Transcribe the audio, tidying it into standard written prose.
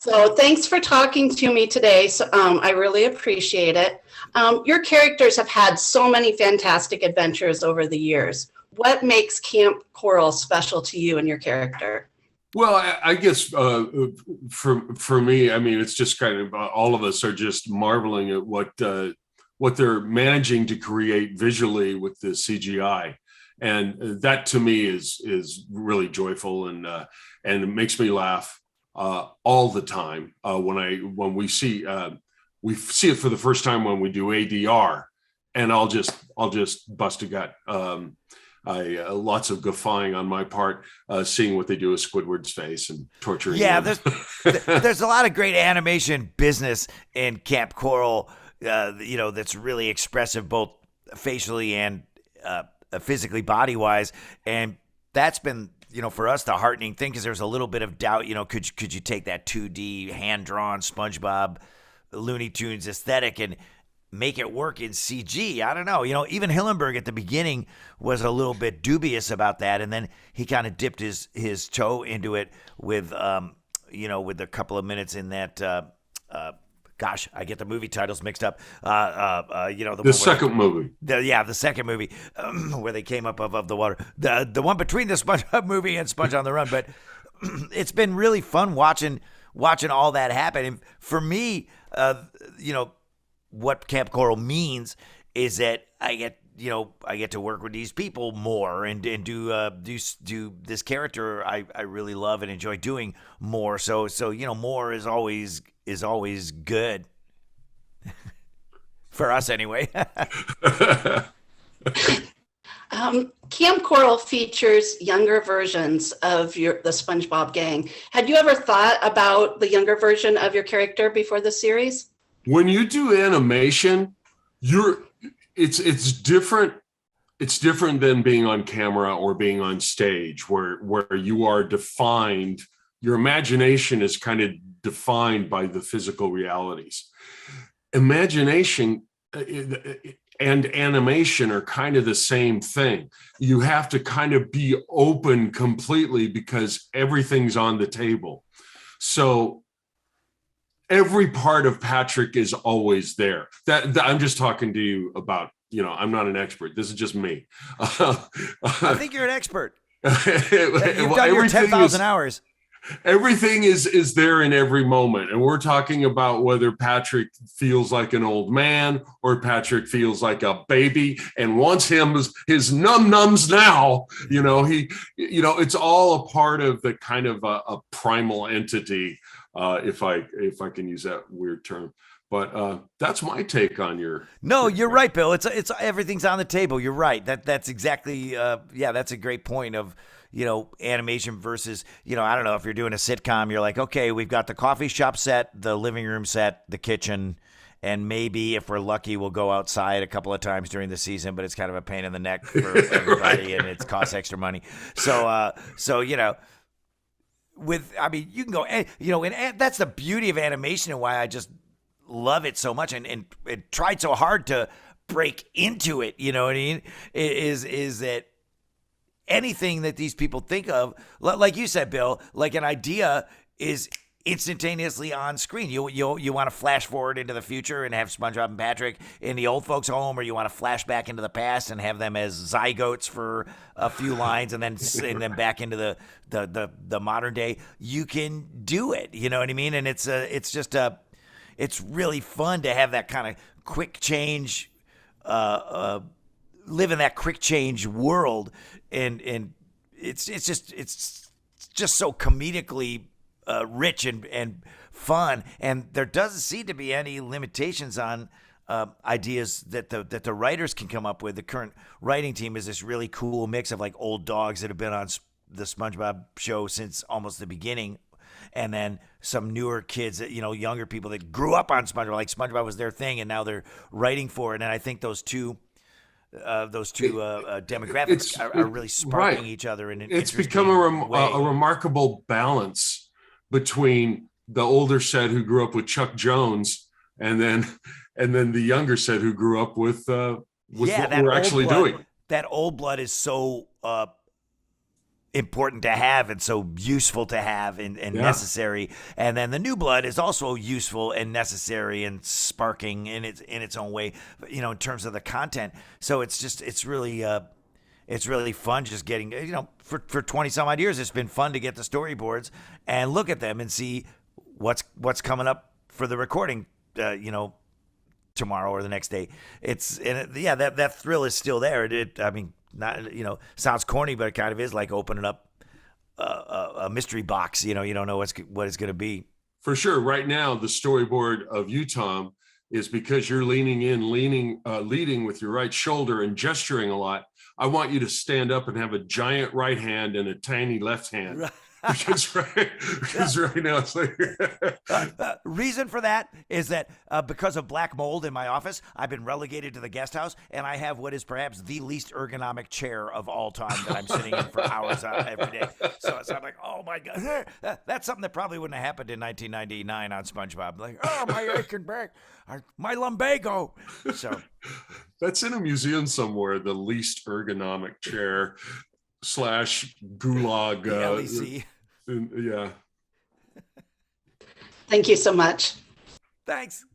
So thanks for talking to me today. So, I really appreciate it. Your characters have had so many fantastic adventures over the years. What makes Camp Koral special to you and your character? Well, I guess for me, I mean, it's just kind of all of us are just marveling at what they're managing to create visually with the CGI, and that to me is really joyful and it makes me laugh all the time when we see it for the first time when we do ADR, and I'll just bust a gut. Lots of guffawing on my part, seeing what they do with Squidward's face and torturing. Yeah, him. there's a lot of great animation business in Camp Koral, that's really expressive both facially and physically, body wise, and that's been for us the heartening thing, because there's a little bit of doubt. Could you take that 2D hand drawn SpongeBob, Looney Tunes aesthetic and make it work in CG? I don't know. Even Hillenburg at the beginning was a little bit dubious about that, and then he kind of dipped his toe into it with with a couple of minutes in that. Gosh, I get the movie titles mixed up. The second movie. The second movie where they came up above the water. The one between the SpongeBob movie and Sponge on the Run. But it's been really fun watching all that happen. And for me, what Camp Koral means is that I get to work with these people more and do this character I really love and enjoy doing more. So more is always good for us anyway. Camp Koral features younger versions of the SpongeBob gang. Had you ever thought about the younger version of your character before the series? When you do animation, it's different. It's different than being on camera or being on stage where you are defined. Your imagination is kind of defined by the physical realities. Imagination and animation are kind of the same thing. You have to kind of be open completely because everything's on the table. So every part of Patrick is always there. That I'm just talking to you about. I'm not an expert. This is just me. I think you're an expert. You've done your 10,000 hours. Everything is there in every moment. And we're talking about whether Patrick feels like an old man or Patrick feels like a baby and wants his num-nums now. It's all a part of the kind of a primal entity, if I can use that weird term. But that's my take on your. No, you're right, Bill. It's everything's on the table. You're right. That's exactly. That's a great point of animation versus I don't know, if you're doing a sitcom, you're like, okay, we've got the coffee shop set, the living room set, the kitchen, and maybe if we're lucky, we'll go outside a couple of times during the season. But it's kind of a pain in the neck for everybody, right. And it costs extra money. So you can go, and that's the beauty of animation and why I just love it so much and tried so hard to break into it. You know what I mean? Is that anything that these people think of, like you said, Bill, like an idea is instantaneously on screen. You want to flash forward into the future and have SpongeBob and Patrick in the old folks' home, or you want to flash back into the past and have them as zygotes for a few lines and then send them back into the modern day. You can do it. You know what I mean? And it's really fun to have that kind of quick change, live in that quick change world, and it's just so comedically rich and fun, and there doesn't seem to be any limitations on ideas that the writers can come up with. The current writing team is this really cool mix of like old dogs that have been on the SpongeBob show since almost the beginning, and then some newer kids that, younger people that grew up on SpongeBob, like SpongeBob was their thing, and now they're writing for it. And I think those two demographics are really sparking each other in an it's interesting become way. A remarkable balance between the older set who grew up with Chuck Jones and then the younger set who grew up with what we're actually doing. That old blood is so important to have and so useful to have and Yeah. necessary. And then the new blood is also useful and necessary and sparking in its own way, you know, in terms of the content. So it's really fun just getting, you know, for 20 some odd years, it's been fun to get the storyboards and look at them and see what's coming up for the recording, you know, tomorrow or the next day. That thrill is still there. I mean, not, you know, sounds corny, but it kind of is like opening up a mystery box. You know, you don't know what it's going to be. For sure. Right now, the storyboard of you, Tom, is because you're leading with your right shoulder and gesturing a lot. I want you to stand up and have a giant right hand and a tiny left hand. Because right now it's like reason for that is that because of black mold in my office, I've been relegated to the guest house, and I have what is perhaps the least ergonomic chair of all time that I'm sitting in for hours every day. So I'm like, oh my god, that's something that probably wouldn't have happened in 1999 on SpongeBob. Like, oh, my aching back, my lumbago. So that's in a museum somewhere. The least ergonomic chair / gulag. LEC. Yeah. Thank you so much. Thanks.